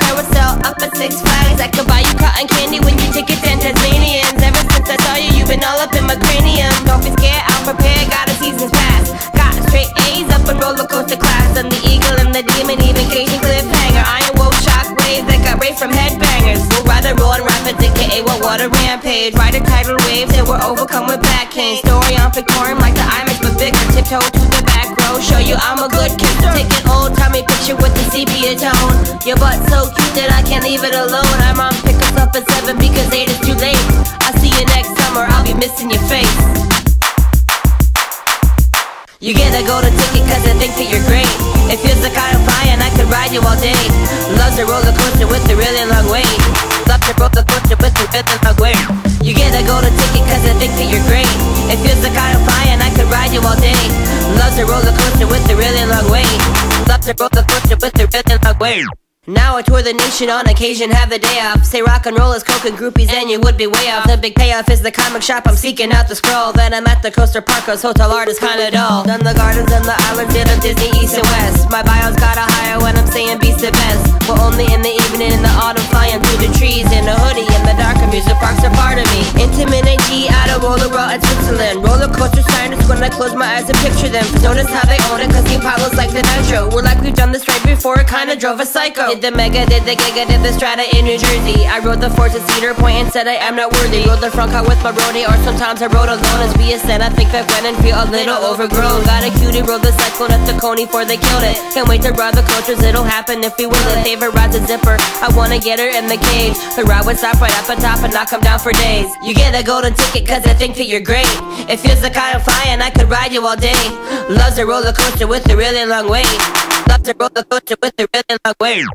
carousel up at Six Flags. I could buy you cotton candy when you take it to Tasmanians. Ever since I saw you, you've been all up in my cranium. Don't be scared, I'm prepared, got a season's pass. Got straight A's up in roller coaster class. I'm the eagle and the demon, even Cajun cliffhanger. Iron Wolf shockwaves that got raped from headbangers. We'll ride the road and rapids, aka what water rampage. Ride a tidal wave that we're overcome with back pain. Story on Victorian like the IMAX but bigger. Tiptoe to the back row, show you I'm a good kisser. Take an old timey picture with the sepia tone. Your butt's so cute that I can't leave it alone. I'm on pickups up at 7 because 8 is too late. I'll see you next summer, I'll be missing your face. You get a golden ticket cause I think that you're great. It feels like I'm flying, I could ride you all day. Love's a roller coaster with a really long wait. Love's a roller coaster with a really long wait. You get a golden ticket cause I think that you're great. It feels like I'm flying, I could ride you all day. Love's a roller coaster with a really long wait. Love's a roller coaster with a really long wait. Now I tour the nation on occasion, have the day off. Say rock and roll is coke and groupies and you would be way off. The big payoff is the comic shop, I'm seeking out the scroll. Then I'm at the Coaster Park cause hotel art is kinda dull. Done the gardens and the islands, did a Disney East and West. My bio's got a higher when I'm saying beast the best. But only in the evening in the autumn, flying through the trees. In a hoodie in the dark, amusement parks are part of me. Intimate and G out of Roller World in Switzerland. Roller coaster signers when I close my eyes and picture them. Notice how they own it cause King Pablo's like the Nitro. We're like we've done this right before, it kinda drove a psycho. Did the Mega, did the Giga, did the Strata in New Jersey. I rode the Force at Cedar Point and said I am not worthy. Rode the front car with my roadie, or sometimes I rode alone. As we ascend, I think that went and feel a little overgrown. Got a cutie, rode the Cyclone at the Coney before they killed it. Can't wait to ride the coasters, it'll happen if we will it. Favorite ride's a zipper, I wanna get her in the cage. The ride would stop right up at top and not come down for days. You get a golden ticket cause I think that you're great. It feels like I'm flying, I could ride you all day. Love's a roller coaster with a really long wait. Love's a roller coaster with a really long wait.